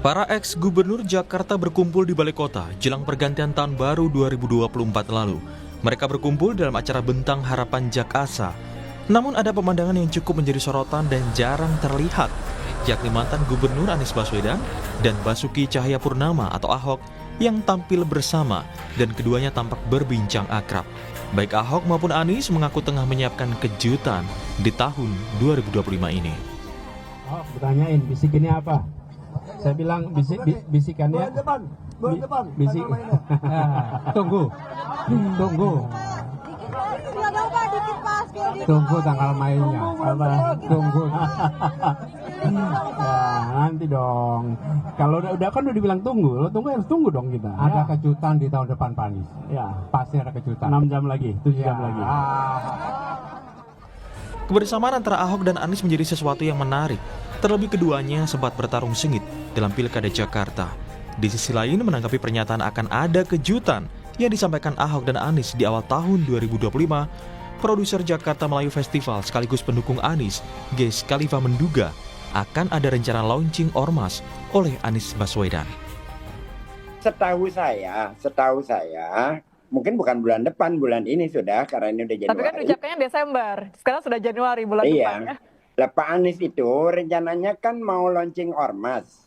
Para ex-gubernur Jakarta berkumpul di balai kota jelang pergantian tahun baru 2024 lalu. Mereka berkumpul dalam acara Bentang Harapan Jakasa. Namun ada pemandangan yang cukup menjadi sorotan dan jarang terlihat, yakni mantan Gubernur Anies Baswedan dan Basuki Cahayapurnama atau Ahok yang tampil bersama dan keduanya tampak berbincang akrab. Baik Ahok maupun Anies mengaku tengah menyiapkan kejutan di tahun 2025 ini. Oh, bertanyain bisikinnya apa? Saya bilang bisikannya bisik. Tunggu tanggal mainnya. Tunggu. Ya, nanti dong. Kalau udah kan udah dibilang tunggu, lo harus tunggu dong kita. Ada kejutan di tahun depan, Pak Anies. Ya, Pasti ada kejutan. 6 jam lagi, 7 jam lagi. Kebersamaan antara Ahok dan Anies menjadi sesuatu yang menarik. Terlebih keduanya sempat bertarung sengit dalam Pilkada Jakarta. Di sisi lain, menanggapi pernyataan akan ada kejutan yang disampaikan Ahok dan Anies di awal tahun 2025, produser Jakarta Melayu Festival sekaligus pendukung Anies, Geis Khalifa menduga akan ada rencana launching ormas oleh Anies Baswedan. Setahu saya, mungkin bukan bulan depan, bulan ini sudah, karena ini udah Januari. Tapi kan ucapkannya Desember, sekarang sudah Januari bulan depan ya. Lah Pak Anies itu rencananya kan mau launching ormas.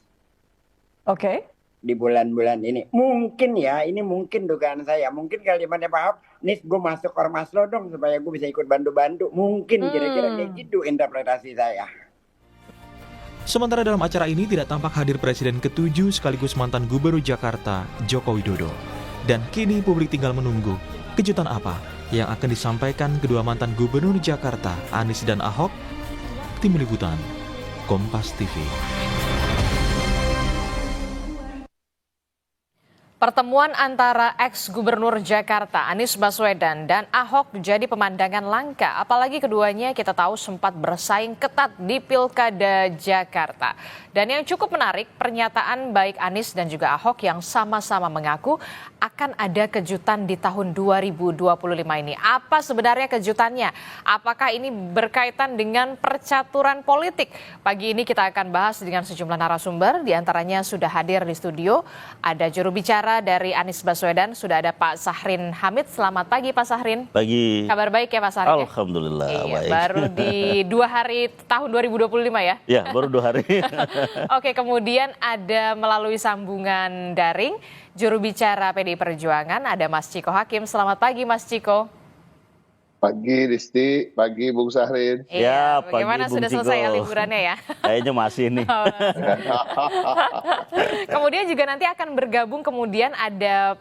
Oke. Di bulan-bulan ini. Mungkin ya, ini mungkin dugaan saya. Mungkin kalimatnya Pak Ahok, Nis gue masuk ormas lo dong supaya gue bisa ikut bantu-bantu. Mungkin kira-kira kayak gitu interpretasi saya. Sementara dalam acara ini tidak tampak hadir Presiden ke-7 sekaligus mantan Gubernur Jakarta, Joko Widodo. Dan kini publik tinggal menunggu kejutan apa yang akan disampaikan kedua mantan Gubernur Jakarta, Anies dan Ahok. Tim Liputan, Kompas TV. Pertemuan antara ex-gubernur Jakarta Anies Baswedan dan Ahok jadi pemandangan langka, apalagi keduanya kita tahu sempat bersaing ketat di Pilkada Jakarta. Dan yang cukup menarik, pernyataan baik Anies dan juga Ahok yang sama-sama mengaku akan ada kejutan di tahun 2025 ini. Apa sebenarnya kejutannya? Apakah ini berkaitan dengan percaturan politik? Pagi ini kita akan bahas dengan sejumlah narasumber, diantaranya sudah hadir di studio, ada juru bicara dari Anies Baswedan, sudah ada Pak Sahrin Hamid. Selamat pagi Pak Sahrin. Pagi. Kabar baik ya Pak Sahrin? Alhamdulillah. Iya, baik. baru di 2 hari tahun 2025 ya? Ya, baru 2 hari. Oke, kemudian ada melalui sambungan daring, juru bicara PDI Perjuangan, ada Mas Ciko Hakim. Selamat pagi Mas Ciko. Pagi Risti, pagi Bung Sahrin. Iya, Pagi, bagaimana Bung sudah Ciko. selesai ya liburannya ya? Kayaknya masih nih. Kemudian juga nanti akan bergabung, kemudian ada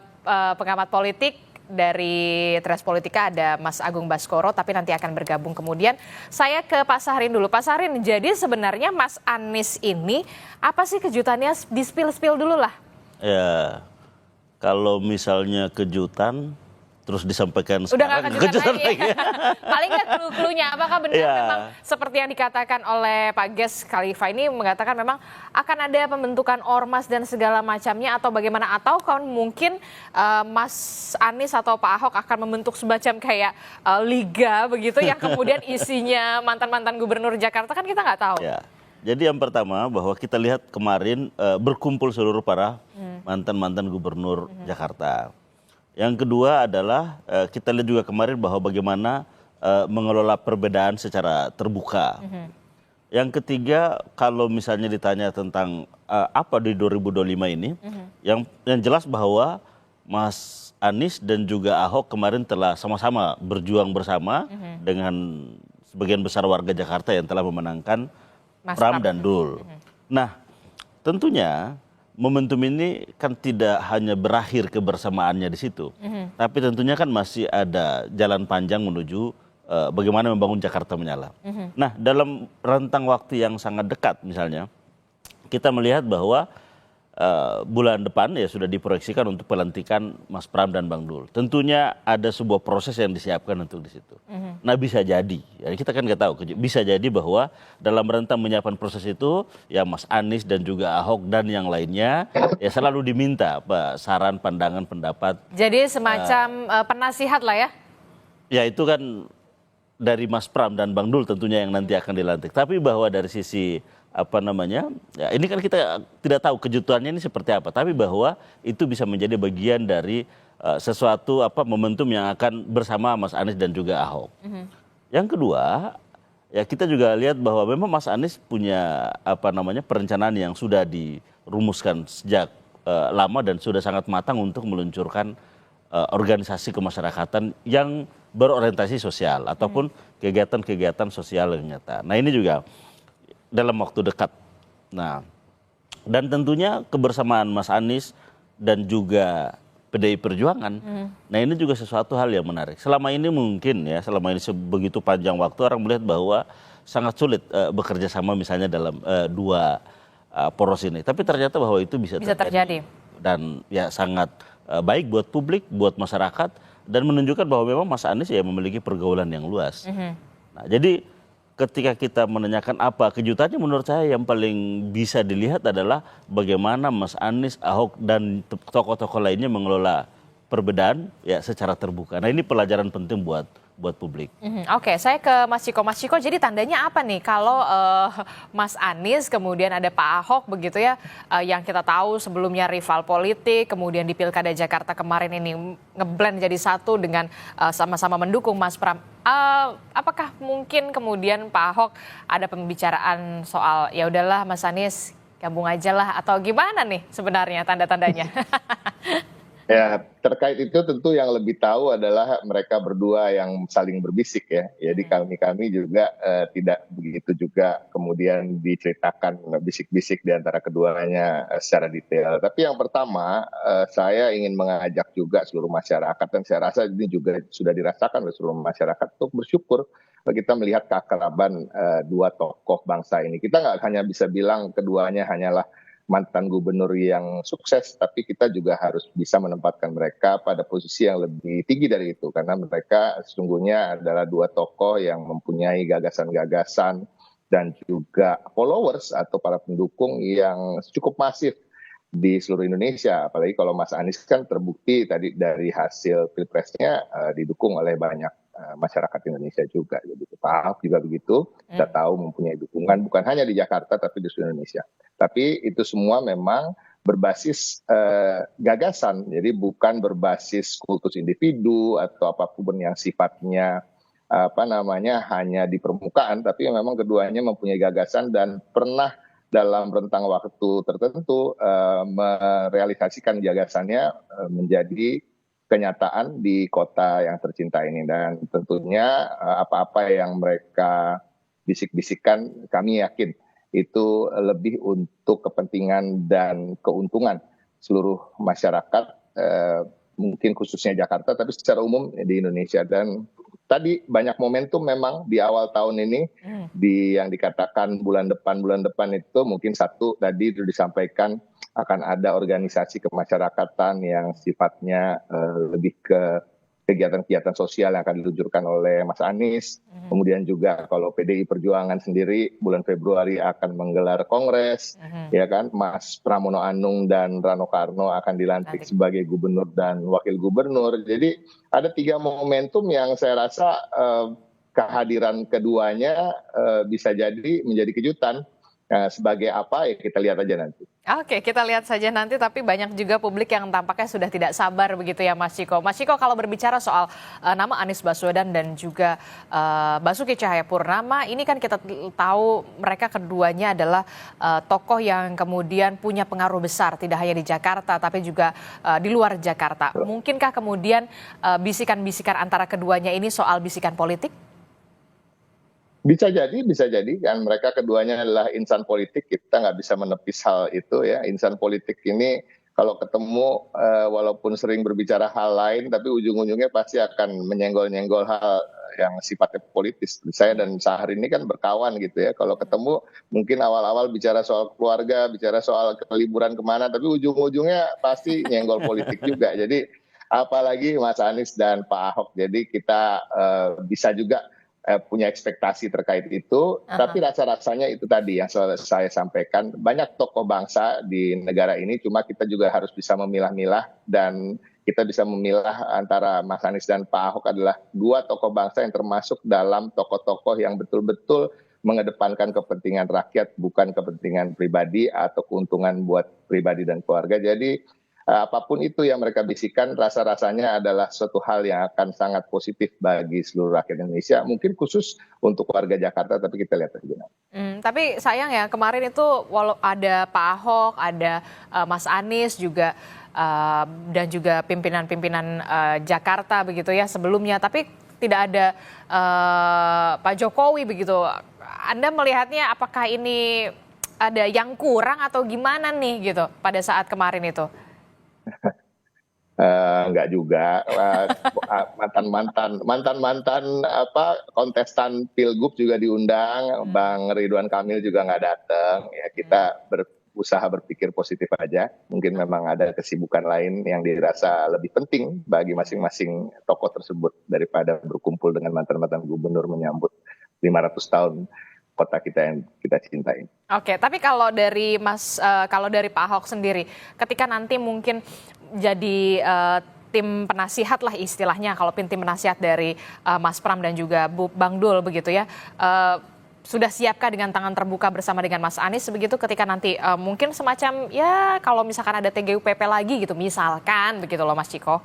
pengamat politik dari Tres Politika, ada Mas Agung Baskoro, tapi nanti akan bergabung kemudian. Saya ke Pak Sahrin dulu. Pak Sahrin, jadi sebenarnya Mas Anies ini apa sih kejutannya? Di-spill dulu lah. Ya, kalau misalnya kejutan, terus disampaikan Udah sekarang. gak kejutan lagi. Paling nggak clue-cluenya, apakah benar memang seperti yang dikatakan oleh Pak Geis Khalifa ini mengatakan memang akan ada pembentukan ormas dan segala macamnya, atau bagaimana? Atau kan mungkin Mas Anies atau Pak Ahok akan membentuk semacam kayak liga begitu yang kemudian isinya mantan-mantan gubernur Jakarta, kan kita nggak tahu. Ya. Jadi yang pertama bahwa kita lihat kemarin berkumpul seluruh para mantan-mantan gubernur Jakarta. Yang kedua adalah kita lihat juga kemarin bahwa bagaimana mengelola perbedaan secara terbuka. Yang ketiga, kalau misalnya ditanya tentang apa di 2025 ini, yang jelas bahwa Mas Anies dan juga Ahok kemarin telah sama-sama berjuang bersama dengan sebagian besar warga Jakarta yang telah memenangkan Pram dan Dul. Nah, tentunya momentum ini kan tidak hanya berakhir kebersamaannya di situ, tapi tentunya kan masih ada jalan panjang menuju bagaimana membangun Jakarta menyala. Nah, dalam rentang waktu yang sangat dekat misalnya, kita melihat bahwa bulan depan ya sudah diproyeksikan untuk pelantikan Mas Pram dan Bang Dul. Tentunya ada sebuah proses yang disiapkan untuk di situ. Nah, bisa jadi, ya kita kan nggak tahu, bisa jadi bahwa dalam rentang menyiapkan proses itu ya Mas Anies dan juga Ahok dan yang lainnya ya selalu diminta saran, pandangan, pendapat. Jadi semacam penasihat lah ya? Ya itu kan dari Mas Pram dan Bang Dul tentunya yang nanti akan dilantik. Tapi bahwa dari sisi apa namanya, ya ini kan kita tidak tahu kejutannya ini seperti apa, tapi bahwa itu bisa menjadi bagian dari sesuatu momentum yang akan bersama Mas Anies dan juga Ahok. Yang kedua, ya kita juga lihat bahwa memang Mas Anies punya perencanaan yang sudah dirumuskan sejak lama dan sudah sangat matang untuk meluncurkan organisasi kemasyarakatan yang berorientasi sosial ataupun kegiatan-kegiatan sosial yang nyata. Nah ini juga dalam waktu dekat. Nah, dan tentunya kebersamaan Mas Anies dan juga PDI Perjuangan. Nah ini juga sesuatu hal yang menarik. Selama ini mungkin ya, selama ini begitu panjang waktu orang melihat bahwa sangat sulit bekerja sama misalnya dalam dua poros ini. Tapi ternyata bahwa itu bisa terjadi. Dan ya sangat baik buat publik, buat masyarakat, dan menunjukkan bahwa memang Mas Anies ya memiliki pergaulan yang luas. Nah jadi ketika kita menanyakan apa kejutannya, menurut saya yang paling bisa dilihat adalah bagaimana Mas Anies, Ahok, dan tokoh-tokoh lainnya mengelola perbedaan ya secara terbuka. Nah ini pelajaran penting buat publik. Oke, saya ke Mas Ciko. Mas Ciko, jadi tandanya apa nih kalau Mas Anies kemudian ada Pak Ahok begitu ya, yang kita tahu sebelumnya rival politik, kemudian di Pilkada Jakarta kemarin ini ngeblend jadi satu dengan sama-sama mendukung Mas Pram. Apakah mungkin kemudian Pak Ahok ada pembicaraan soal ya udahlah Mas Anies gabung aja lah, atau gimana nih sebenarnya tanda-tandanya? Ya, terkait itu tentu yang lebih tahu adalah mereka berdua yang saling berbisik ya. Jadi kami juga tidak begitu juga kemudian diceritakan bisik-bisik di antara keduanya secara detail. Tapi yang pertama, saya ingin mengajak juga seluruh masyarakat, dan saya rasa ini juga sudah dirasakan oleh seluruh masyarakat, untuk bersyukur kita melihat keakraban dua tokoh bangsa ini. Kita nggak hanya bisa bilang keduanya hanyalah mantan gubernur yang sukses, tapi kita juga harus bisa menempatkan mereka pada posisi yang lebih tinggi dari itu, karena mereka sesungguhnya adalah dua tokoh yang mempunyai gagasan-gagasan dan juga followers atau para pendukung yang cukup masif di seluruh Indonesia. Apalagi kalau Mas Anies kan terbukti tadi dari hasil pilpresnya didukung oleh banyak masyarakat Indonesia juga. Jadi Pak Ahok juga begitu, kita tahu mempunyai dukungan bukan hanya di Jakarta tapi di seluruh Indonesia. Tapi itu semua memang berbasis gagasan, jadi bukan berbasis kultus individu atau apapun yang sifatnya hanya di permukaan, tapi memang keduanya mempunyai gagasan dan pernah dalam rentang waktu tertentu merealisasikan gagasannya menjadi kenyataan di kota yang tercinta ini. Dan tentunya apa-apa yang mereka bisik-bisikkan, kami yakin itu lebih untuk kepentingan dan keuntungan seluruh masyarakat, mungkin khususnya Jakarta, tapi secara umum di Indonesia. Dan tadi banyak momentum memang di awal tahun ini, yang dikatakan bulan depan itu mungkin satu tadi sudah disampaikan akan ada organisasi kemasyarakatan yang sifatnya lebih ke kegiatan-kegiatan sosial yang akan diluncurkan oleh Mas Anies. Kemudian juga kalau PDI Perjuangan sendiri bulan Februari akan menggelar kongres, ya kan, Mas Pramono Anung dan Rano Karno akan dilantik sebagai gubernur dan wakil gubernur. Jadi ada 3 momentum yang saya rasa kehadiran keduanya bisa jadi menjadi kejutan. Sebagai apa ya kita lihat aja nanti. Oke, kita lihat saja nanti, tapi banyak juga publik yang tampaknya sudah tidak sabar begitu ya Mas Ciko. Mas Ciko, kalau berbicara soal nama Anies Baswedan dan juga Basuki Cahayapurnama, ini kan kita tahu mereka keduanya adalah tokoh yang kemudian punya pengaruh besar tidak hanya di Jakarta tapi juga di luar Jakarta. Mungkinkah kemudian bisikan-bisikan antara keduanya ini soal bisikan politik? Bisa jadi kan mereka keduanya adalah insan politik, kita nggak bisa menepis hal itu ya. Insan politik ini kalau ketemu walaupun sering berbicara hal lain, tapi ujung-ujungnya pasti akan menyenggol-nyenggol hal yang sifatnya politis. Saya dan Syahrir ini kan berkawan gitu ya, kalau ketemu mungkin awal-awal bicara soal keluarga, bicara soal liburan kemana, tapi ujung-ujungnya pasti nyenggol politik juga. Jadi apalagi Mas Anies dan Pak Ahok, jadi kita bisa juga punya ekspektasi terkait itu, tapi rasa-rasanya itu tadi yang saya sampaikan, banyak tokoh bangsa di negara ini, cuma kita juga harus bisa memilah-milah, dan kita bisa memilah antara Mas Anies dan Pak Ahok adalah 2 tokoh bangsa yang termasuk dalam tokoh-tokoh yang betul-betul mengedepankan kepentingan rakyat, bukan kepentingan pribadi atau keuntungan buat pribadi dan keluarga. Jadi apapun itu yang mereka bisikan, rasa-rasanya adalah suatu hal yang akan sangat positif bagi seluruh rakyat Indonesia. Mungkin khusus untuk warga Jakarta, tapi kita lihat aja. Tapi sayang ya, kemarin itu walau ada Pak Ahok, ada Mas Anies juga, dan juga pimpinan-pimpinan Jakarta begitu ya sebelumnya, tapi tidak ada Pak Jokowi begitu. Anda melihatnya apakah ini ada yang kurang atau gimana nih gitu pada saat kemarin itu? Enggak juga. Mantan kontestan Pilgub juga diundang. Bang Ridwan Kamil juga nggak datang. Ya kita berusaha berpikir positif aja. Mungkin memang ada kesibukan lain yang dirasa lebih penting bagi masing-masing tokoh tersebut daripada berkumpul dengan mantan-mantan gubernur menyambut 500 tahun kota kita yang kita cintai. Oke, tapi kalau dari Pak Ahok sendiri, ketika nanti mungkin jadi tim penasihat lah istilahnya, kalau tim penasihat dari Mas Pram dan juga Bang Dul begitu ya, sudah siapkah dengan tangan terbuka bersama dengan Mas Anies begitu ketika nanti mungkin semacam ya kalau misalkan ada TGUPP lagi gitu misalkan begitu loh Mas Ciko?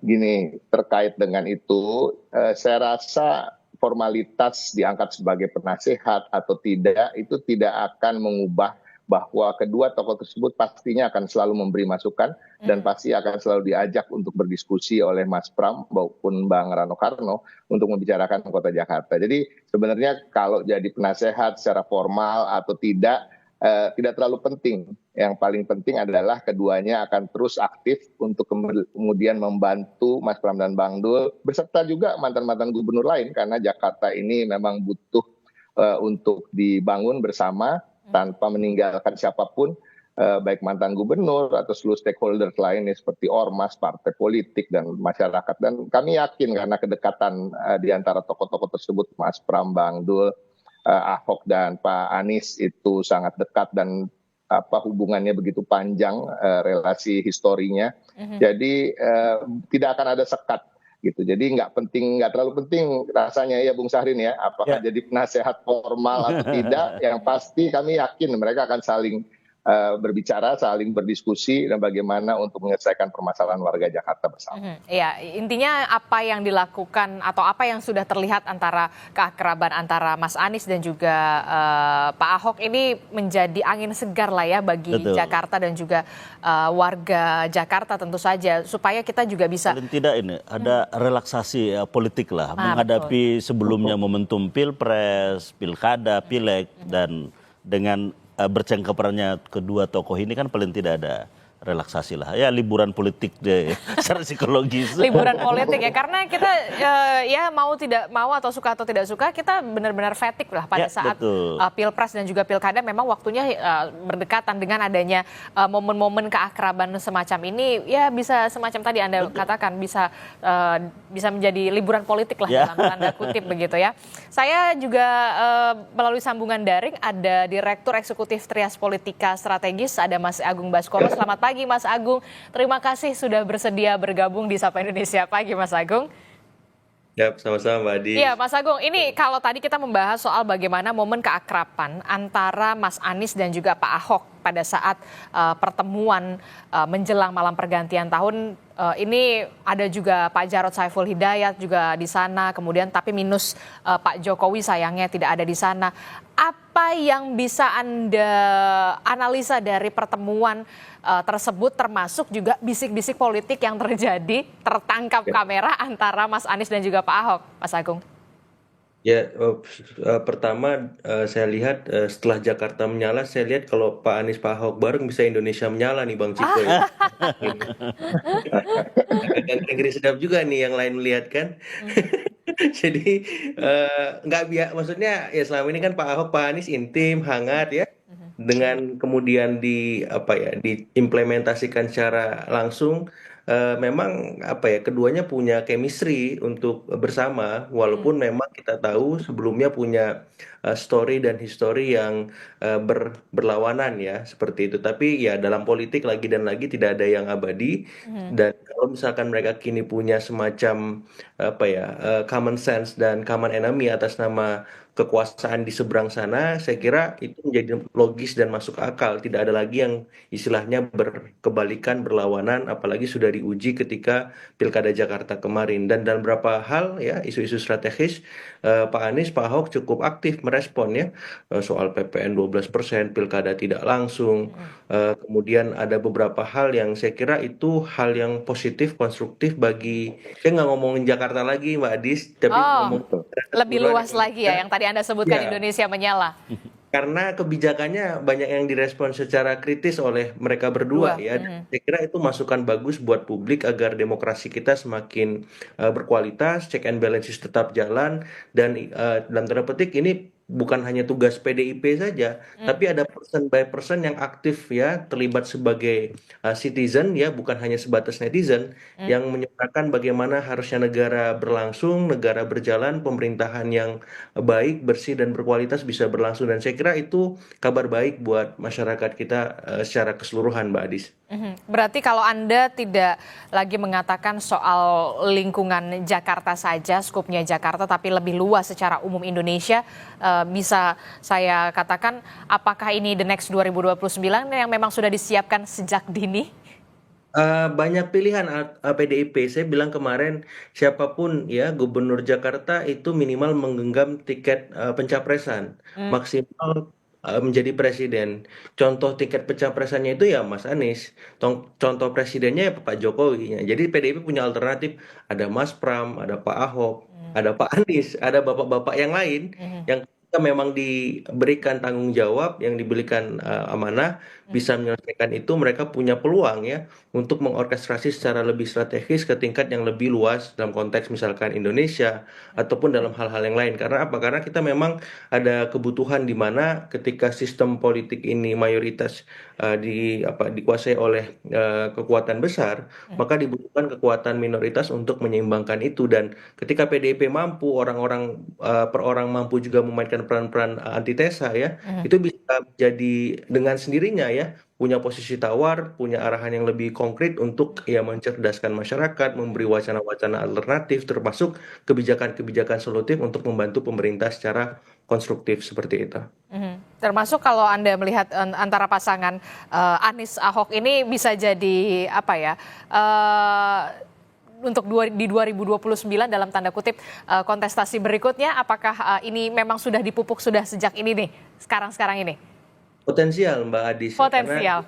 Gini, terkait dengan itu, saya rasa formalitas diangkat sebagai penasehat atau tidak itu tidak akan mengubah bahwa kedua tokoh tersebut pastinya akan selalu memberi masukan dan pasti akan selalu diajak untuk berdiskusi oleh Mas Pram maupun Bang Rano Karno untuk membicarakan kota Jakarta. Jadi sebenarnya kalau jadi penasehat secara formal atau tidak terlalu penting. Yang paling penting adalah keduanya akan terus aktif untuk kemudian membantu Mas Pram dan Bang Dul beserta juga mantan-mantan gubernur lain karena Jakarta ini memang butuh untuk dibangun bersama tanpa meninggalkan siapapun, baik mantan gubernur atau seluruh stakeholder lain seperti ormas, partai politik dan masyarakat. Dan kami yakin karena kedekatan di antara tokoh-tokoh tersebut, Mas Pram, Bang Dul, Ahok dan Pak Anies itu sangat dekat dan hubungannya begitu panjang, relasi historinya. Jadi tidak akan ada sekat gitu. Jadi nggak terlalu penting rasanya ya Bung Syahrin ya, apakah jadi penasehat formal atau tidak. Yang pasti kami yakin mereka akan saling berbicara, saling berdiskusi dan bagaimana untuk menyelesaikan permasalahan warga Jakarta bersama. Iya, intinya apa yang dilakukan atau apa yang sudah terlihat antara keakraban antara Mas Anies dan juga Pak Ahok ini menjadi angin segar lah ya bagi Jakarta dan juga warga Jakarta tentu saja supaya kita juga bisa paling tidak ini ada relaksasi politik lah menghadapi sebelumnya momentum Pilpres, Pilkada, Pileg dan dengan bercengkerannya kedua tokoh ini kan paling tidak ada relaksasi lah ya, liburan politik deh secara psikologis. Liburan politik ya, karena kita ya mau tidak mau atau suka atau tidak suka kita benar-benar fatigue lah pada saat Pilpres dan juga Pilkada memang waktunya berdekatan dengan adanya momen-momen keakraban semacam ini ya bisa semacam tadi Anda katakan bisa menjadi liburan politik lah dalam tanda kutip begitu ya. Saya juga melalui sambungan daring ada Direktur Eksekutif Trias Politika Strategis ada Mas Agung Baskoro. Selamat pagi Mas Agung, terima kasih sudah bersedia bergabung di Sapa Indonesia Pagi Mas Agung. Ya, sama-sama Mbak Adi. Iya Mas Agung, ini kalau tadi kita membahas soal bagaimana momen keakraban antara Mas Anies dan juga Pak Ahok pada saat pertemuan menjelang malam pergantian tahun, ini ada juga Pak Jarod Saiful Hidayat juga di sana, kemudian tapi minus Pak Jokowi sayangnya tidak ada di sana. Apa yang bisa Anda analisa dari pertemuan tersebut termasuk juga bisik-bisik politik yang terjadi tertangkap kamera antara Mas Anies dan juga Pak Ahok, Mas Agung? Ya, pertama saya lihat setelah Jakarta menyala, saya lihat kalau Pak Anies Pak Ahok bareng bisa Indonesia menyala nih Bang Ciko ya. Dan negeri sedap juga nih yang lain melihat kan. Jadi maksudnya ya selama ini kan Pak Ahok Pak Anies intim, hangat ya. Dengan kemudian diimplementasikan secara langsung, memang keduanya punya chemistry untuk bersama walaupun memang kita tahu sebelumnya punya story dan history yang berlawanan ya seperti itu, tapi ya dalam politik lagi dan lagi tidak ada yang abadi. Dan kalau misalkan mereka kini punya semacam common sense dan common enemy atas nama kekuasaan di seberang sana, saya kira itu menjadi logis dan masuk akal. Tidak ada lagi yang istilahnya berkebalikan, berlawanan, apalagi sudah diuji ketika Pilkada Jakarta kemarin. Dan dalam beberapa hal ya isu-isu strategis, Pak Anies, Pak Ahok cukup aktif merespon ya, soal PPN 12%, Pilkada tidak langsung. Kemudian ada beberapa hal yang saya kira itu hal yang positif, konstruktif bagi, saya nggak ngomongin Jakarta lagi Mbak Adis, tapi Oh, ngomong lebih luas lagi ya yang tadi Anda sebutkan ya, Indonesia menyala. karena kebijakannya banyak yang direspon secara kritis oleh mereka berdua ya. Dan saya kira itu masukan bagus buat publik agar demokrasi kita semakin berkualitas, check and balances tetap jalan, dan dalam tanda petik ini bukan hanya tugas PDIP saja, tapi ada person by person yang aktif ya, terlibat sebagai citizen ya, bukan hanya sebatas netizen, yang menyuarakan bagaimana harusnya negara berlangsung, negara berjalan, pemerintahan yang baik, bersih dan berkualitas bisa berlangsung. Dan saya kira itu kabar baik buat masyarakat kita secara keseluruhan, Mbak Adis. Berarti kalau Anda tidak lagi mengatakan soal lingkungan Jakarta saja, skupnya Jakarta, tapi lebih luas secara umum Indonesia, bisa saya katakan apakah ini the next 2029 yang memang sudah disiapkan sejak dini? Banyak pilihan PDIP. Saya bilang kemarin siapapun ya gubernur Jakarta itu minimal menggenggam tiket pencapresan, maksimal menjadi presiden. Contoh tiket pencapresannya itu ya Mas Anies, contoh presidennya ya Pak Jokowi. Jadi PDIP punya alternatif, ada Mas Pram, ada Pak Ahok, ada Pak Anies, ada bapak-bapak yang lain yang ketika memang diberikan tanggung jawab, yang diberikan amanah, bisa menyelesaikan itu, mereka punya peluang ya untuk mengorkestrasi secara lebih strategis ke tingkat yang lebih luas dalam konteks misalkan Indonesia ataupun dalam hal-hal yang lain. Karena apa? Karena kita memang ada kebutuhan di mana ketika sistem politik ini mayoritas dikuasai oleh kekuatan besar, maka dibutuhkan kekuatan minoritas untuk menyeimbangkan itu. Dan ketika PDIP mampu, orang-orang per orang mampu juga memainkan peran-peran antitesa ya, itu bisa jadi dengan sendirinya ya punya posisi tawar, punya arahan yang lebih konkret untuk ya mencerdaskan masyarakat, memberi wacana-wacana alternatif, termasuk kebijakan-kebijakan solutif untuk membantu pemerintah secara konstruktif seperti itu. Termasuk kalau Anda melihat antara pasangan Anies Ahok ini bisa jadi apa ya? Untuk di 2029 dalam tanda kutip kontestasi berikutnya, apakah ini memang sudah dipupuk sudah sejak ini nih, sekarang ini? Potensial Mbak Adis. Potensial.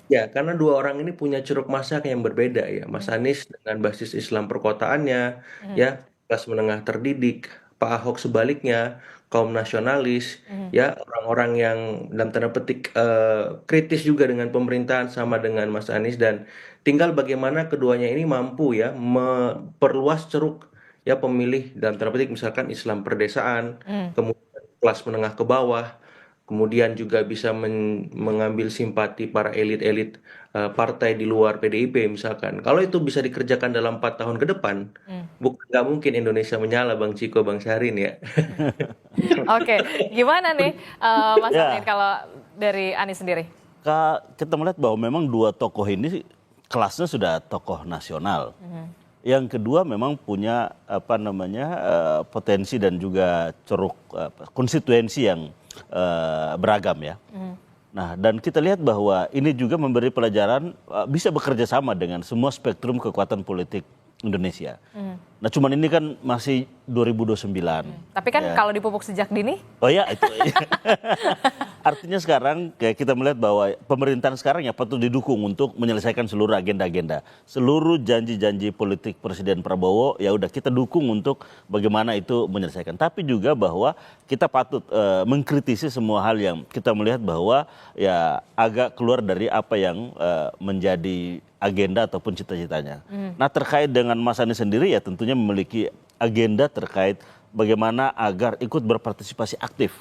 Karena dua orang ini punya ceruk masyarakat yang berbeda ya. Mas Anies dengan basis Islam perkotaannya, ya kelas menengah terdidik. Pak Ahok sebaliknya kaum nasionalis, ya orang-orang yang dalam tanda petik kritis juga dengan pemerintahan sama dengan Mas Anies, dan tinggal bagaimana keduanya ini mampu ya memperluas ceruk ya pemilih dalam tanda petik misalkan Islam perdesaan, kemudian kelas menengah ke bawah. Kemudian juga bisa mengambil simpati para elit-elit partai di luar PDIP misalkan. Kalau itu bisa dikerjakan dalam 4 tahun ke depan, nggak mungkin Indonesia menyala, Bang Ciko, Bang Syahrin ya. Oke, gimana nih Mas Amin kalau dari Anies sendiri? Kita melihat bahwa memang dua tokoh ini kelasnya sudah tokoh nasional. Yang kedua memang punya potensi dan juga ceruk konstituensi yang beragam ya. Nah, dan kita lihat bahwa ini juga memberi pelajaran bisa bekerja sama dengan semua spektrum kekuatan politik Indonesia. Nah, cuman ini kan masih 2029. Tapi kan kalau dipupuk sejak dini? Oh ya, itu. Artinya sekarang kayak kita melihat bahwa pemerintahan sekarang ya patut didukung untuk menyelesaikan seluruh agenda-agenda. Seluruh janji-janji politik Presiden Prabowo ya udah kita dukung untuk bagaimana itu menyelesaikan. Tapi juga bahwa kita patut mengkritisi semua hal yang kita melihat bahwa ya agak keluar dari apa yang menjadi agenda ataupun cita-citanya. Nah, terkait dengan Mas Anies sendiri ya tentunya memiliki agenda terkait bagaimana agar ikut berpartisipasi aktif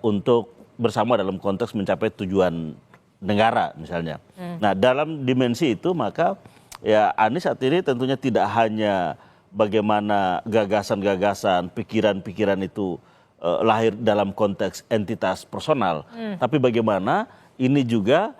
untuk bersama dalam konteks mencapai tujuan negara misalnya. Nah, dalam dimensi itu maka ya Anies saat ini tentunya tidak hanya bagaimana gagasan-gagasan, pikiran-pikiran itu lahir dalam konteks entitas personal, tapi bagaimana ini juga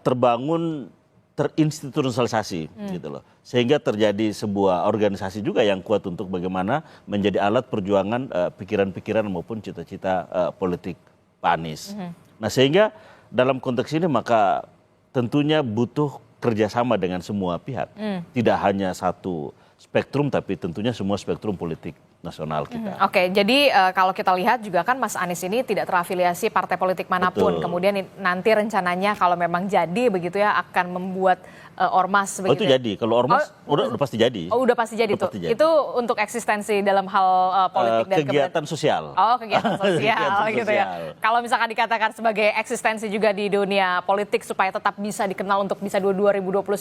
terbangun terinstitusionalisasi gitu loh. Sehingga terjadi sebuah organisasi juga yang kuat untuk bagaimana menjadi alat perjuangan pikiran-pikiran maupun cita-cita politik Pak Anies. Nah sehingga dalam konteks ini maka tentunya butuh kerjasama dengan semua pihak. Tidak hanya satu spektrum tapi tentunya semua spektrum politik nasional kita. Oke, jadi kalau kita lihat juga kan Mas Anies ini tidak terafiliasi partai politik manapun. Betul. Kemudian nanti rencananya kalau memang jadi begitu ya akan membuat ormas Oh itu begitu. jadi, kalau ormas udah pasti jadi. Oh udah pasti jadi Udah tuh. pasti jadi. Itu untuk eksistensi dalam hal politik dan Kegiatan sosial. Oh kegiatan sosial Kegiatan gitu ya. sosial. Kalau misalkan dikatakan sebagai eksistensi juga di dunia politik supaya tetap bisa dikenal untuk bisa 2029,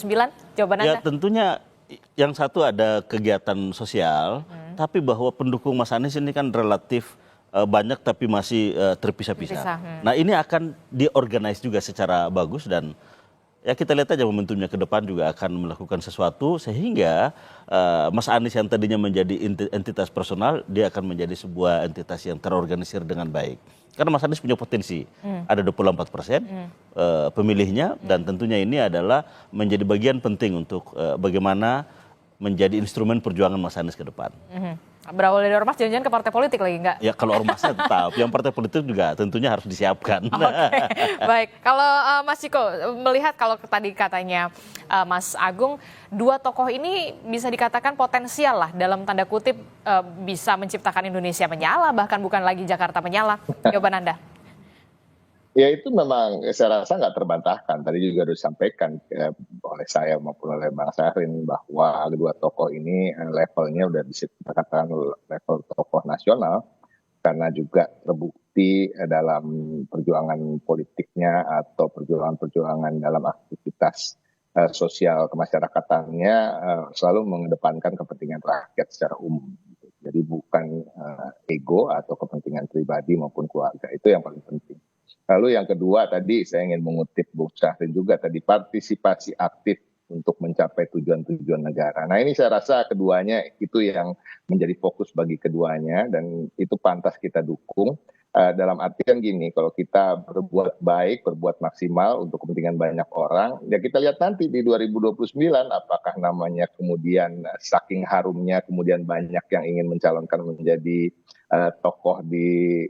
jawaban Ya Anda? tentunya yang satu ada kegiatan sosial, tapi bahwa pendukung Mas Anies ini kan relatif banyak tapi masih terpisah-pisah. Terpisah, Nah ini akan diorganize juga secara bagus dan ya kita lihat aja momentumnya ke depan juga akan melakukan sesuatu sehingga Mas Anies yang tadinya menjadi entitas personal dia akan menjadi sebuah entitas yang terorganisir dengan baik. Karena Mas Anies punya potensi, ada 24% pemilihnya dan tentunya ini adalah menjadi bagian penting untuk bagaimana menjadi instrumen perjuangan Mas Anies ke depan. Berawal dari ormas jangan-jangan ke partai politik lagi enggak? Ya kalau ormasnya tetap, yang partai politik juga tentunya harus disiapkan. Oke, baik. Kalau Mas Ciko melihat kalau tadi katanya Mas Agung, dua tokoh ini bisa dikatakan potensial lah dalam tanda kutip bisa menciptakan Indonesia menyala, bahkan bukan lagi Jakarta menyala. Jawaban Anda? Ya itu memang saya rasa nggak terbantahkan. Tadi juga sudah disampaikan oleh saya maupun oleh Bang Syahrin bahwa kedua tokoh ini levelnya udah bisa dikatakan level tokoh nasional karena juga terbukti dalam perjuangan politiknya atau perjuangan-perjuangan dalam aktivitas sosial kemasyarakatannya selalu mengedepankan kepentingan rakyat secara umum. Jadi bukan ego atau kepentingan pribadi maupun keluarga. Itu yang paling penting. Lalu yang kedua tadi saya ingin mengutip Bung Syahrin juga tadi partisipasi aktif untuk mencapai tujuan-tujuan negara. Nah ini saya rasa keduanya itu yang menjadi fokus bagi keduanya dan itu pantas kita dukung. Dalam artian gini, kalau kita berbuat baik, berbuat maksimal untuk kepentingan banyak orang, ya kita lihat nanti di 2029 apakah namanya kemudian saking harumnya kemudian banyak yang ingin mencalonkan menjadi tokoh di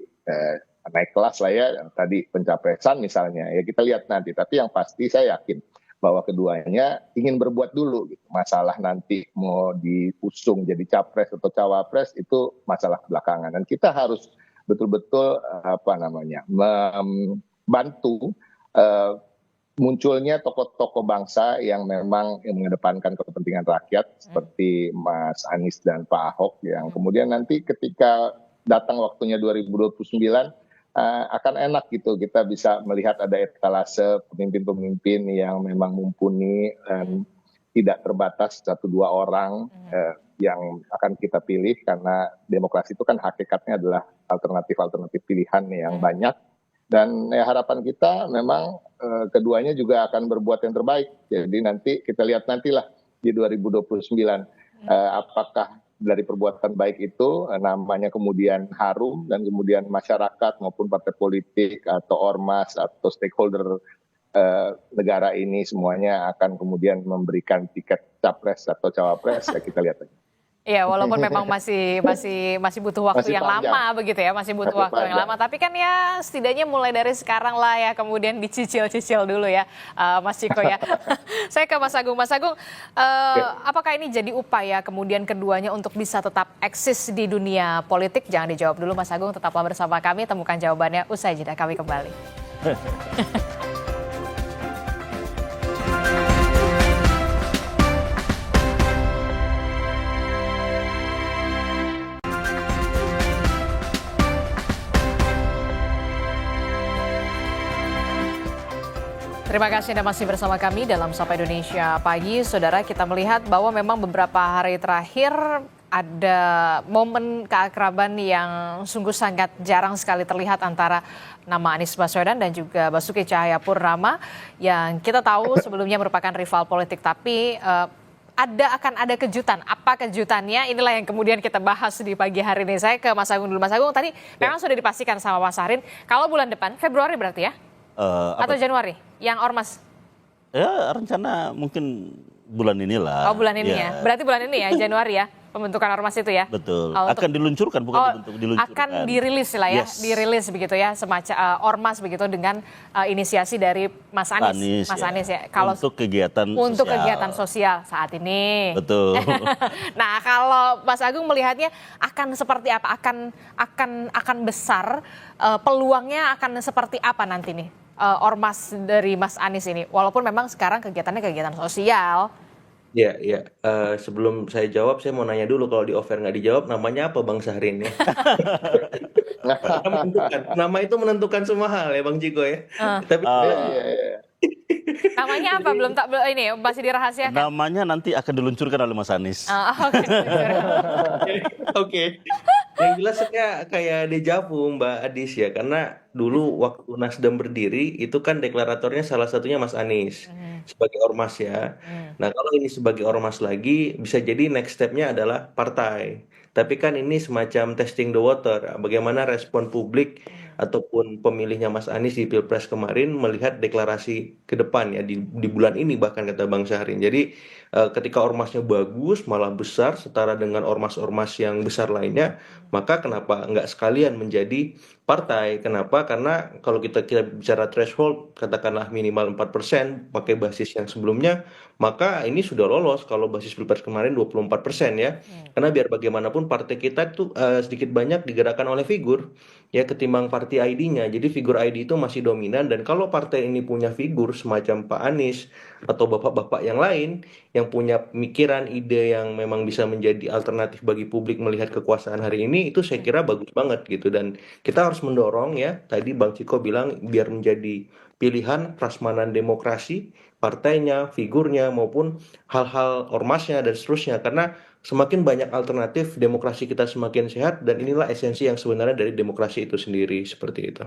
naik kelas lah ya, tadi pencapresan misalnya, ya kita lihat nanti. Tapi yang pasti saya yakin bahwa keduanya ingin berbuat dulu. Gitu. Masalah nanti mau diusung jadi capres atau cawapres itu masalah belakangan. Dan kita harus betul-betul membantu munculnya tokoh-tokoh bangsa yang memang mengedepankan kepentingan rakyat seperti Mas Anies dan Pak Ahok yang kemudian nanti ketika datang waktunya 2029 akan enak gitu kita bisa melihat ada etalase pemimpin-pemimpin yang memang mumpuni dan tidak terbatas 1-2 orang yang akan kita pilih karena demokrasi itu kan hakikatnya adalah alternatif-alternatif pilihan yang banyak dan ya, harapan kita memang keduanya juga akan berbuat yang terbaik. Jadi nanti kita lihat nantilah di 2029 apakah dari perbuatan baik itu namanya kemudian harum dan kemudian masyarakat maupun partai politik atau ormas atau stakeholder negara ini semuanya akan kemudian memberikan tiket capres atau cawapres ya kita lihat aja. Iya, walaupun memang masih butuh waktu Masih yang panjang. lama begitu ya, masih butuh Masih waktu yang panjang. lama. Tapi kan ya setidaknya mulai dari sekarang lah ya, kemudian dicicil-cicil dulu ya, Mas Ciko ya. Saya ke Mas Agung. Mas Agung, apakah ini jadi upaya kemudian keduanya untuk bisa tetap eksis di dunia politik? Jangan dijawab dulu Mas Agung, tetaplah bersama kami, temukan jawabannya usai jeda, kami kembali. Terima kasih Anda masih bersama kami dalam Sapa Indonesia Pagi. Saudara, kita melihat bahwa memang beberapa hari terakhir ada momen keakraban yang sungguh sangat jarang sekali terlihat antara nama Anies Baswedan dan juga Basuki Cahayapurnama yang kita tahu sebelumnya merupakan rival politik. Tapi akan ada kejutan. Apa kejutannya? Inilah yang kemudian kita bahas di pagi hari ini. Saya ke Mas Agung dulu. Mas Agung, tadi memang sudah dipastikan sama Mas Syahrin kalau bulan depan, Februari berarti ya? Atau Januari? Yang ormas? Ya rencana mungkin bulan inilah. Oh bulan ini ya. Berarti bulan ini ya, Januari ya, pembentukan ormas itu ya. Betul. Oh, Akan diluncurkan, bukan dibentuk, diluncurkan. Akan dirilis lah ya, Yes. dirilis begitu ya, semacam ormas begitu dengan inisiasi dari Mas Anies. Mas Anies ya. Kalau untuk kegiatan untuk sosial. kegiatan sosial saat ini. Betul. Nah, kalau Mas Agung melihatnya akan seperti apa? Akan besar peluangnya akan seperti apa nanti nih? Ormas dari Mas Anies ini, walaupun memang sekarang kegiatannya kegiatan sosial. Ya, ya. Sebelum saya jawab, saya mau nanya dulu kalau di offer nggak dijawab, namanya apa Bang Syahrin ya? Nama itu menentukan semua hal ya Bang Ciko ya. Tapi Namanya apa? Ini masih dirahasiakan. Namanya nanti akan diluncurkan oleh Mas Anies. Oke. Yang jelas saya kayak dejavu Mbak Adis ya, karena dulu waktu Nasdem berdiri itu kan deklaratornya salah satunya Mas Anies sebagai ormas ya. Nah kalau ini sebagai ormas lagi bisa jadi next step-nya adalah partai. Tapi kan ini semacam testing the water, bagaimana respon publik ataupun pemilihnya Mas Anies di Pilpres kemarin melihat deklarasi ke depan ya di bulan ini bahkan kata Bang Syahrin. Jadi ketika ormasnya bagus, malah besar setara dengan ormas-ormas yang besar lainnya, maka kenapa nggak sekalian menjadi partai? Kenapa? Karena kalau kita bicara threshold, katakanlah minimal 4% pakai basis yang sebelumnya, maka ini sudah lolos kalau basis Pilpres kemarin 24% ya. Karena biar bagaimanapun partai kita itu sedikit banyak digerakkan oleh figur ya ketimbang partai ID-nya. Jadi figur ID itu masih dominan, dan kalau partai ini punya figur semacam Pak Anies atau bapak-bapak yang lain yang punya pemikiran, ide yang memang bisa menjadi alternatif bagi publik melihat kekuasaan hari ini, itu saya kira bagus banget gitu. Dan kita harus mendorong ya, tadi Bang Ciko bilang biar menjadi pilihan prasmanan demokrasi, partainya, figurnya, maupun hal-hal ormasnya dan seterusnya. Karena semakin banyak alternatif, demokrasi kita semakin sehat, dan inilah esensi yang sebenarnya dari demokrasi itu sendiri, seperti itu.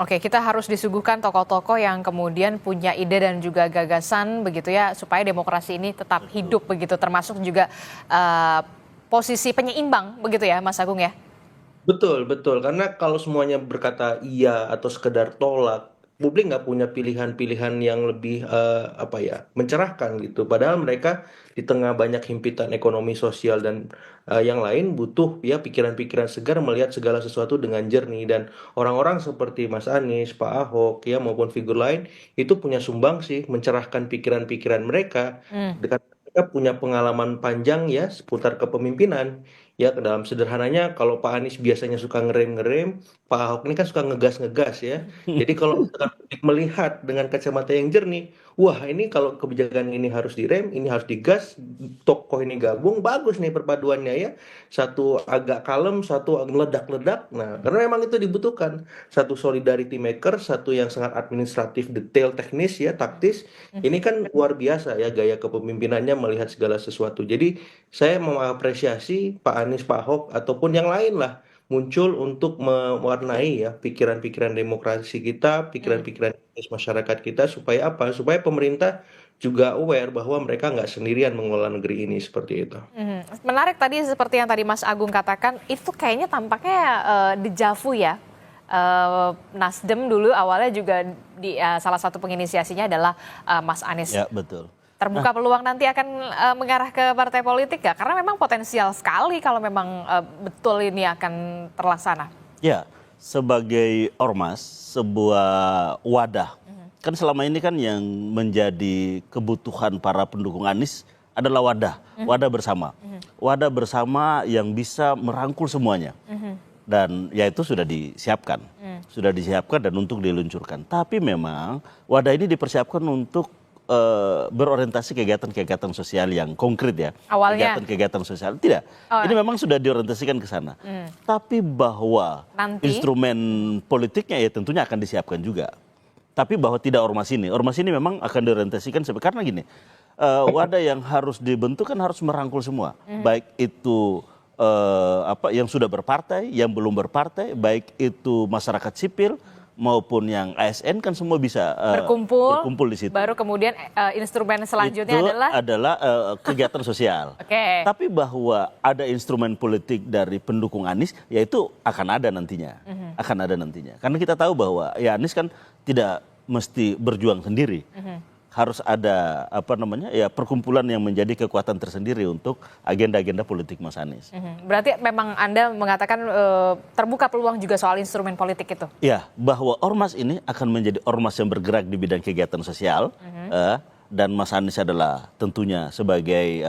Oke, kita harus disuguhkan tokoh-tokoh yang kemudian punya ide dan juga gagasan begitu ya, supaya demokrasi ini tetap hidup begitu, termasuk juga posisi penyeimbang begitu ya Mas Agung ya? Betul, betul. Karena kalau semuanya berkata iya atau sekedar tolak, publik nggak punya pilihan-pilihan yang lebih mencerahkan gitu. Padahal mereka di tengah banyak himpitan ekonomi sosial dan yang lain butuh ya pikiran-pikiran segar melihat segala sesuatu dengan jernih. Dan orang-orang seperti Mas Anies, Pak Ahok ya maupun figur lain itu punya sumbangsi mencerahkan pikiran-pikiran mereka. Dengan mereka punya pengalaman panjang ya seputar kepemimpinan. Ya, dalam sederhananya kalau Pak Anies biasanya suka ngerem-ngerem, Pak Ahok ini kan suka ngegas-ngegas ya. Jadi kalau misalkan publik melihat dengan kacamata yang jernih, wah ini kalau kebijakan ini harus direm, ini harus digas, tokoh ini gabung, bagus nih perpaduannya ya. Satu agak kalem, satu meledak-ledak. Nah, karena memang itu dibutuhkan. Satu solidarity maker, satu yang sangat administratif, detail, teknis ya, taktis. Ini kan luar biasa ya gaya kepemimpinannya melihat segala sesuatu. Jadi saya mengapresiasi Pak Anies, Pak Ahok, ataupun yang lain lah muncul untuk mewarnai ya pikiran-pikiran demokrasi kita, pikiran-pikiran masyarakat kita, supaya apa? Supaya pemerintah juga aware bahwa mereka nggak sendirian mengelola negeri ini, seperti itu. Menarik tadi seperti yang tadi Mas Agung katakan, itu kayaknya tampaknya dejavu ya. Nasdem dulu awalnya juga salah satu penginisiasinya adalah Mas Anies. Ya, betul. Terbuka peluang nanti akan mengarah ke partai politik gak? Karena memang potensial sekali kalau memang betul ini akan terlaksana. Ya, sebagai ormas, sebuah wadah. Kan selama ini kan yang menjadi kebutuhan para pendukung Anies adalah wadah, wadah bersama. Wadah bersama yang bisa merangkul semuanya. Dan ya itu sudah disiapkan. Sudah disiapkan dan untuk diluncurkan. Tapi memang wadah ini dipersiapkan untuk berorientasi kegiatan-kegiatan sosial yang konkret ya. Awalnya. Kegiatan-kegiatan sosial. Tidak. Ini memang sudah diorientasikan ke sana. Tapi bahwa nanti instrumen politiknya ya tentunya akan disiapkan juga. Tapi bahwa tidak ormas ini memang akan diorientasikan karena gini, wadah yang harus dibentuk kan harus merangkul semua. Baik itu yang sudah berpartai, yang belum berpartai, baik itu masyarakat sipil maupun yang ASN, kan semua bisa berkumpul di situ. Baru kemudian instrumen selanjutnya itu adalah kegiatan sosial. Oke. Tapi bahwa ada instrumen politik dari pendukung Anies, yaitu akan ada nantinya. Akan ada nantinya. Karena kita tahu bahwa ya Anies kan tidak mesti berjuang sendiri. harus ada perkumpulan yang menjadi kekuatan tersendiri untuk agenda-agenda politik Mas Anies. Berarti memang Anda mengatakan terbuka peluang juga soal instrumen politik itu? Ya, bahwa ormas ini akan menjadi ormas yang bergerak di bidang kegiatan sosial, dan Mas Anies adalah tentunya sebagai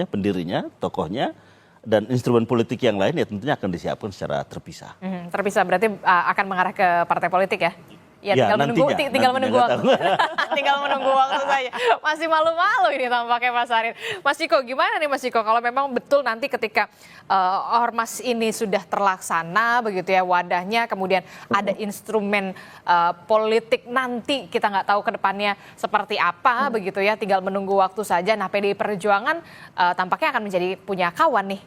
pendirinya, tokohnya, dan instrumen politik yang lain ya tentunya akan disiapkan secara terpisah. Terpisah berarti akan mengarah ke partai politik ya? Ya, tinggal menunggu waktu. Tinggal menunggu waktu saja. Masih malu-malu ini tampaknya Mas Arief. Mas Ciko, gimana nih Mas Ciko kalau memang betul nanti ketika ormas ini sudah terlaksana begitu ya wadahnya, kemudian ada instrumen politik nanti kita nggak tahu ke depannya seperti apa begitu ya, tinggal menunggu waktu saja. Nah, PDI Perjuangan tampaknya akan menjadi punya kawan nih.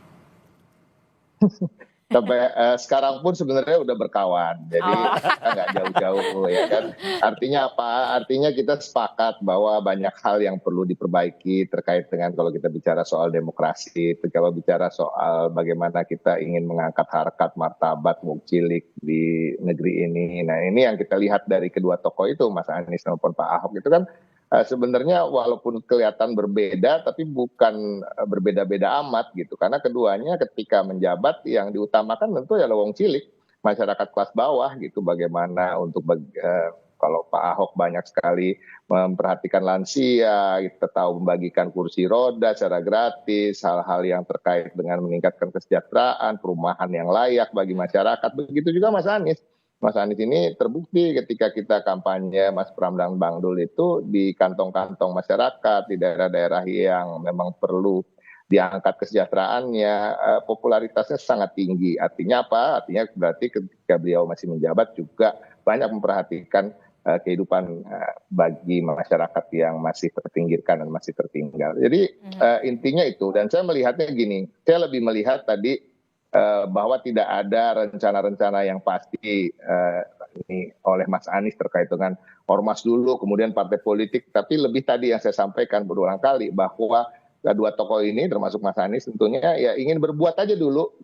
Sampai sekarang pun sebenarnya udah berkawan, jadi kita nggak jauh-jauh ya kan. Artinya apa? Artinya kita sepakat bahwa banyak hal yang perlu diperbaiki terkait dengan kalau kita bicara soal demokrasi, kalau bicara soal bagaimana kita ingin mengangkat harkat martabat wong cilik di negeri ini. Nah ini yang kita lihat dari kedua tokoh itu, Mas Anies maupun Pak Ahok itu kan. Sebenarnya walaupun kelihatan berbeda tapi bukan berbeda-beda amat gitu, karena keduanya ketika menjabat yang diutamakan tentu adalah wong cilik, masyarakat kelas bawah gitu. Bagaimana untuk kalau Pak Ahok banyak sekali memperhatikan lansia, kita tahu membagikan kursi roda secara gratis, hal-hal yang terkait dengan meningkatkan kesejahteraan, perumahan yang layak bagi masyarakat. Begitu juga Mas Anies. Mas Anies ini terbukti ketika kita kampanye Mas Pram dan Bang Dul itu di kantong-kantong masyarakat, di daerah-daerah yang memang perlu diangkat kesejahteraannya, popularitasnya sangat tinggi. Artinya apa? Artinya berarti ketika beliau masih menjabat juga banyak memperhatikan kehidupan bagi masyarakat yang masih terpinggirkan dan masih tertinggal. Jadi intinya itu, dan saya melihatnya gini, saya lebih melihat tadi bahwa tidak ada rencana-rencana yang pasti ini oleh Mas Anies terkait dengan ormas dulu, kemudian partai politik. Tapi lebih tadi yang saya sampaikan berulang kali bahwa kedua tokoh ini termasuk Mas Anies tentunya ya ingin berbuat aja dulu,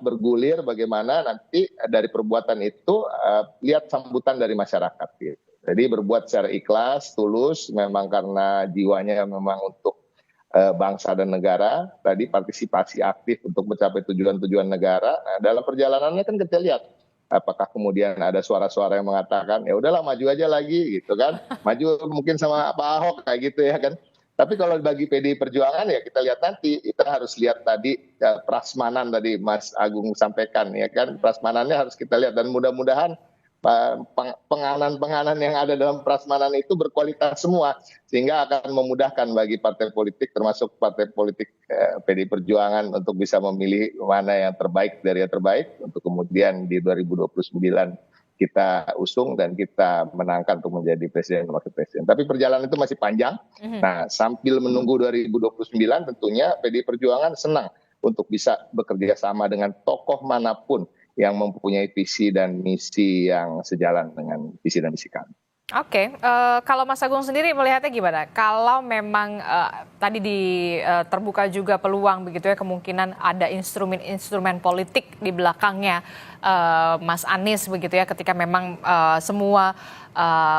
bergulir bagaimana nanti dari perbuatan itu lihat sambutan dari masyarakat gitu. Jadi berbuat secara ikhlas, tulus, memang karena jiwanya memang untuk bangsa dan negara, tadi partisipasi aktif untuk mencapai tujuan-tujuan negara. Nah, dalam perjalanannya kan kita lihat apakah kemudian ada suara-suara yang mengatakan ya udahlah maju aja lagi gitu kan, maju mungkin sama Pak Ahok kayak gitu ya kan. Tapi kalau bagi PDI Perjuangan ya kita lihat nanti, kita harus lihat tadi prasmanan tadi Mas Agung sampaikan ya kan, prasmanannya harus kita lihat dan mudah-mudahan penganan-penganan yang ada dalam prasmanan itu berkualitas semua sehingga akan memudahkan bagi partai politik termasuk partai politik PDI Perjuangan untuk bisa memilih mana yang terbaik dari yang terbaik untuk kemudian di 2029 kita usung dan kita menangkan untuk menjadi presiden dan wakil presiden. Tapi perjalanan itu masih panjang. Nah, sambil menunggu 2029 tentunya PDI Perjuangan senang untuk bisa bekerja sama dengan tokoh manapun yang mempunyai visi dan misi yang sejalan dengan visi dan misi kami. Oke, kalau Mas Agung sendiri melihatnya gimana? Kalau memang tadi terbuka juga peluang begitu ya, kemungkinan ada instrumen politik di belakangnya Mas Anies begitu ya, ketika memang semua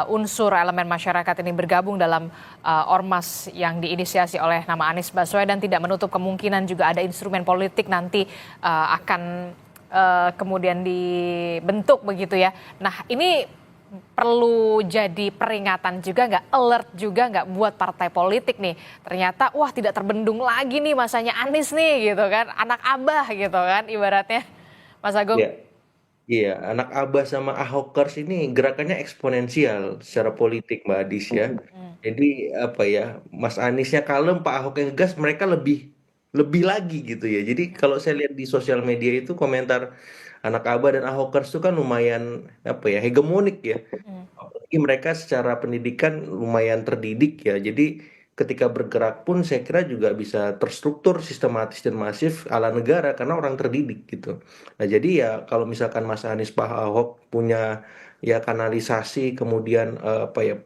unsur elemen masyarakat ini bergabung dalam ormas yang diinisiasi oleh nama Anies Baswedan, tidak menutup kemungkinan juga ada instrumen politik nanti akan kemudian dibentuk begitu ya. Nah ini perlu jadi peringatan juga nggak, alert juga nggak buat partai politik nih. Ternyata wah tidak terbendung lagi nih masanya Anies nih gitu kan, anak abah gitu kan ibaratnya, Mas Agung. Iya, anak abah sama Ahokers ini gerakannya eksponensial secara politik Mbak Adis ya. Jadi apa ya, Mas Aniesnya kalem, Pak Ahok yang ngegas, mereka lebih lagi gitu ya. Jadi kalau saya lihat di sosial media itu komentar anak abah dan Ahokers itu kan lumayan apa ya, hegemonik ya. Apalagi mereka secara pendidikan lumayan terdidik ya. Jadi ketika bergerak pun saya kira juga bisa terstruktur, sistematis dan masif ala negara karena orang terdidik gitu. Nah jadi ya kalau misalkan Mas Anies Pak Ahok punya ya kanalisasi kemudian apa ya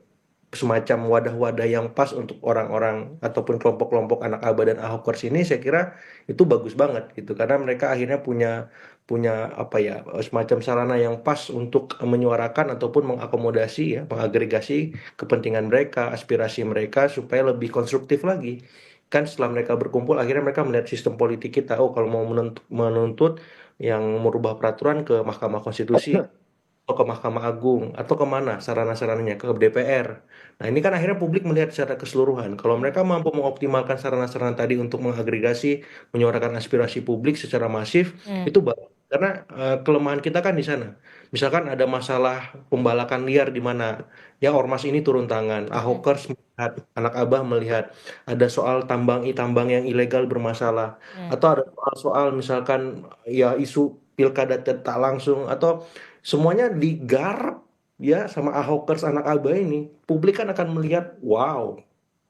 semacam wadah-wadah yang pas untuk orang-orang ataupun kelompok-kelompok anak ABA dan Ahokers ini, saya kira itu bagus banget gitu, karena mereka akhirnya punya punya apa ya, semacam sarana yang pas untuk menyuarakan ataupun mengakomodasi ya, mengagregasi kepentingan mereka, aspirasi mereka supaya lebih konstruktif lagi. Kan setelah mereka berkumpul akhirnya mereka melihat sistem politik kita, oh kalau mau menuntut yang merubah peraturan ke Mahkamah Konstitusi atau ke Mahkamah Agung atau kemana sarana-sarananya, ke DPR. Nah ini kan akhirnya publik melihat secara keseluruhan. Kalau mereka mampu mengoptimalkan sarana-sarana tadi untuk mengagregasi, menyuarakan aspirasi publik secara masif, itu bagus. Karena kelemahan kita kan di sana. Misalkan ada masalah pembalakan liar di mana ya ormas ini turun tangan, Ahokers melihat, anak Abah melihat ada soal tambang yang ilegal bermasalah, atau ada soal misalkan ya isu pilkada tak langsung, atau semuanya digarap ya sama Ahokers anak Abah ini, publik kan akan melihat, wow,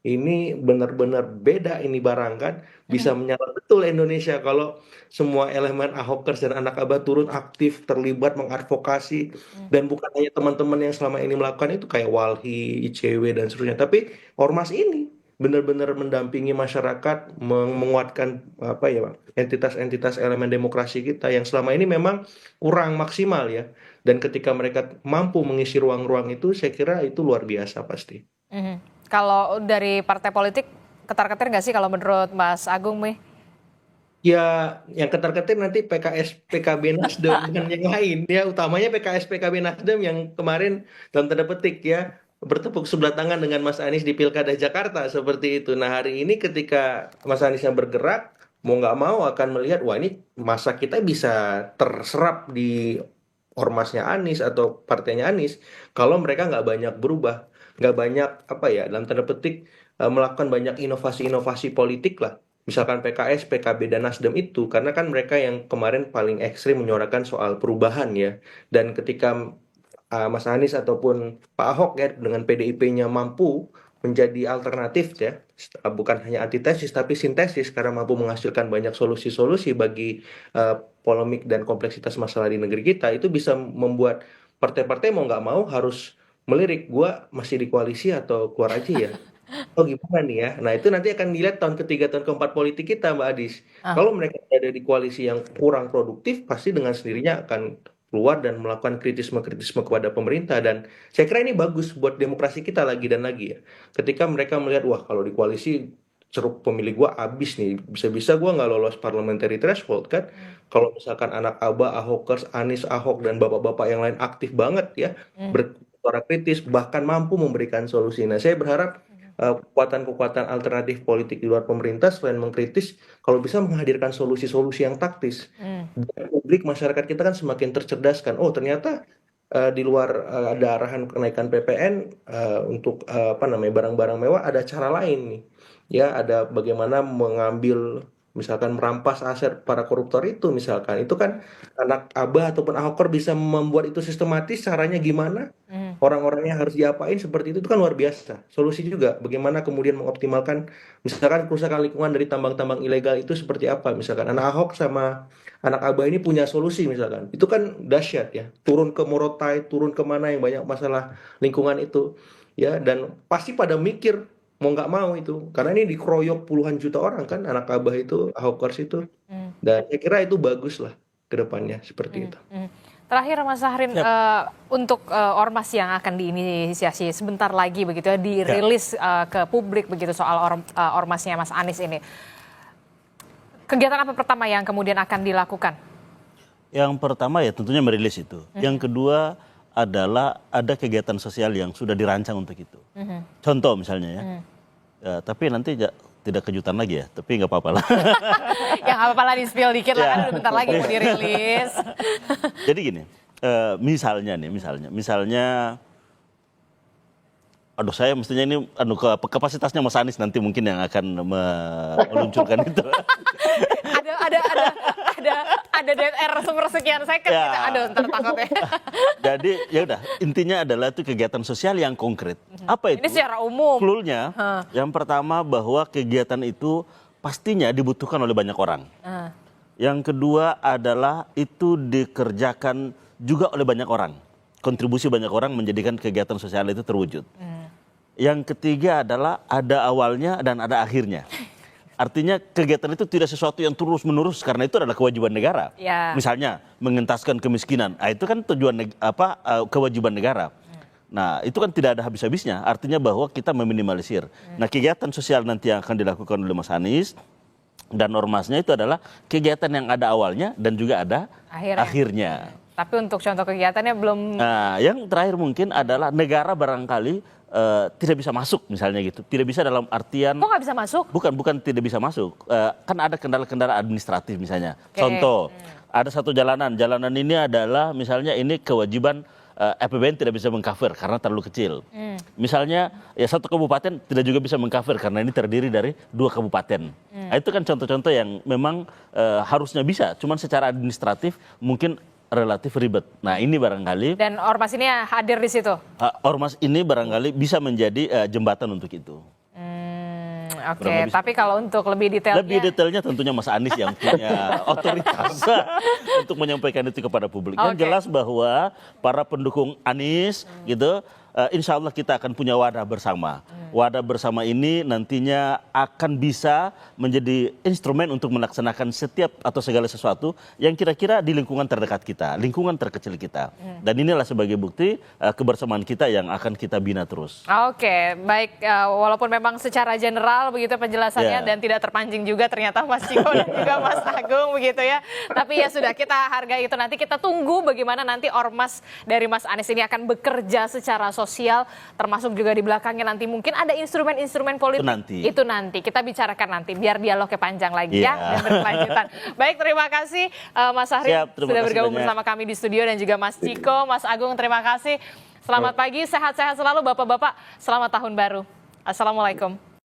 ini benar-benar beda ini barang kan, bisa menyala betul Indonesia kalau semua elemen Ahokers dan anak Abah turun aktif, terlibat, mengadvokasi, dan bukan hanya teman-teman yang selama ini melakukan itu kayak Walhi, ICW dan seterusnya, tapi ormas ini benar-benar mendampingi masyarakat, menguatkan apa ya, Pak, entitas-entitas elemen demokrasi kita yang selama ini memang kurang maksimal ya. Dan ketika mereka mampu mengisi ruang-ruang itu, saya kira itu luar biasa pasti. Kalau dari partai politik, ketar-ketir nggak sih kalau menurut Mas Agung nih? Ya, yang ketar-ketir nanti PKS, PKB, Nasdem dan yang lain ya, utamanya PKS, PKB, Nasdem yang kemarin dalam tanda petik ya bertepuk sebelah tangan dengan Mas Anies di Pilkada Jakarta seperti itu. Nah hari ini ketika Mas Anies yang bergerak, mau nggak mau akan melihat, wah ini masa kita bisa terserap di ormasnya Anies atau partainya Anies kalau mereka nggak banyak berubah, nggak banyak apa ya dalam tanda petik melakukan banyak inovasi-inovasi politik lah. Misalkan PKS, PKB, dan Nasdem itu, karena kan mereka yang kemarin paling ekstrim menyuarakan soal perubahan ya. Dan ketika Mas Anies ataupun Pak Ahok ya dengan PDIP-nya mampu menjadi alternatif ya, bukan hanya antitesis tapi sintesis karena mampu menghasilkan banyak solusi-solusi bagi polemik dan kompleksitas masalah di negeri kita, itu bisa membuat partai-partai mau nggak mau harus melirik, gua masih di koalisi atau keluar aja ya. Oh gimana nih ya? Nah itu nanti akan dilihat tahun ketiga, tahun keempat politik kita, Mbak Adis. Kalau mereka ada di koalisi yang kurang produktif, pasti dengan sendirinya akan keluar dan melakukan kritisme-kritisme kepada pemerintah. Dan saya kira ini bagus buat demokrasi kita lagi dan lagi ya. Ketika mereka melihat, wah kalau di koalisi ceruk pemilih gua habis nih, bisa-bisa gua nggak lolos parliamentary threshold kan. Kalau misalkan anak Abah, Ahokers, Anies, Ahok, dan bapak-bapak yang lain aktif banget ya, bersuara kritis, bahkan mampu memberikan solusi. Nah saya berharap kekuatan-kekuatan alternatif politik di luar pemerintah selain mengkritis, kalau bisa menghadirkan solusi-solusi yang taktis. Dan publik masyarakat kita kan semakin tercerdaskan. Oh ternyata di luar ada arahan kenaikan PPN untuk apa namanya barang-barang mewah, ada cara lain nih. Ya ada bagaimana mengambil misalkan merampas aset para koruptor itu misalkan. Itu kan anak Abah ataupun Ahoker bisa membuat itu sistematis, caranya gimana? Orang-orangnya harus diapain seperti itu kan luar biasa. Solusi juga bagaimana kemudian mengoptimalkan misalkan kerusakan lingkungan dari tambang-tambang ilegal itu seperti apa. Misalkan anak Ahok sama anak Abah ini punya solusi misalkan. Itu kan dahsyat ya. Turun ke Morotai, turun kemana yang banyak masalah lingkungan itu. Ya dan pasti pada mikir mau nggak mau itu. Karena ini dikeroyok puluhan juta orang kan anak Abah itu, Ahokers itu. Dan saya kira itu bagus lah ke depannya seperti itu. Terakhir Mas Sahrin, untuk ormas yang akan diinisiasi sebentar lagi begitu ya, dirilis ke publik begitu soal ormasnya Mas Anies ini. Kegiatan apa pertama yang kemudian akan dilakukan? Yang pertama ya tentunya merilis itu. Yang kedua adalah ada kegiatan sosial yang sudah dirancang untuk itu. Contoh misalnya ya, tapi nanti tidak kejutan lagi ya, tapi nggak apa-apa lah. Yang apa-apa lah di-spill dikit lah, kan udah bentar lagi mau dirilis. Jadi gini, misalnya, aduh saya mestinya ini kapasitasnya Mas Anies nanti mungkin yang akan meluncurkan itu. ada DNR sepersekian second Ya. gitu. Aduh, ntar takutnya. Jadi ya udah, intinya adalah itu kegiatan sosial yang konkret. Apa itu? Ini secara umum. Clue-nya, yang pertama bahwa kegiatan itu pastinya dibutuhkan oleh banyak orang. Yang kedua adalah itu dikerjakan juga oleh banyak orang. Kontribusi banyak orang menjadikan kegiatan sosial itu terwujud. Yang ketiga adalah ada awalnya dan ada akhirnya. Artinya kegiatan itu tidak sesuatu yang terus-menerus karena itu adalah kewajiban negara. Ya. Misalnya mengentaskan kemiskinan, itu kan tujuan kewajiban negara. Nah, itu kan tidak ada habis-habisnya. Artinya bahwa kita meminimalisir. Nah, kegiatan sosial nanti yang akan dilakukan oleh Mas Anies dan ormasnya itu adalah kegiatan yang ada awalnya dan juga ada akhirnya. Tapi untuk contoh kegiatannya belum. Nah, yang terakhir mungkin adalah negara barangkali tidak bisa masuk misalnya gitu. Tidak bisa dalam artian. Kok nggak bisa masuk? Bukan tidak bisa masuk. Kan ada kendala-kendala administratif misalnya. Oke. Contoh, ada satu jalanan. Jalanan ini adalah misalnya ini kewajiban APBN tidak bisa mengcover karena terlalu kecil. Misalnya ya satu kabupaten tidak juga bisa mengcover karena ini terdiri dari 2 kabupaten. Nah, itu kan contoh-contoh yang memang harusnya bisa. Cuman secara administratif mungkin relatif ribet. Nah, ini barangkali. Dan ormas ini hadir di situ. Ormas ini barangkali bisa menjadi jembatan untuk itu. Oke, tapi kalau untuk lebih detailnya. Lebih detailnya tentunya Mas Anies yang punya otoritas untuk menyampaikan itu kepada publik. Yang jelas bahwa para pendukung Anies gitu, insya Allah kita akan punya wadah bersama. Wadah bersama ini nantinya akan bisa menjadi instrumen untuk melaksanakan setiap atau segala sesuatu yang kira-kira di lingkungan terdekat kita, lingkungan terkecil kita. Dan inilah sebagai bukti kebersamaan kita yang akan kita bina terus. Oke, baik. Walaupun memang secara general begitu penjelasannya dan tidak terpancing juga ternyata Mas Ciko dan juga Mas Agung begitu ya. Tapi ya sudah, kita hargai itu. Nanti kita tunggu bagaimana nanti ormas dari Mas Anies ini akan bekerja secara sosial, termasuk juga di belakangnya nanti mungkin ada instrumen-instrumen politik. Itu nanti kita bicarakan nanti biar dialognya panjang lagi ya dan berkelanjutan. Baik, terima kasih Mas Sahrin sudah bergabung bersama kami di studio dan juga Mas Ciko, Mas Agung, terima kasih. Selamat pagi, sehat-sehat selalu Bapak-bapak. Selamat tahun baru. Assalamualaikum.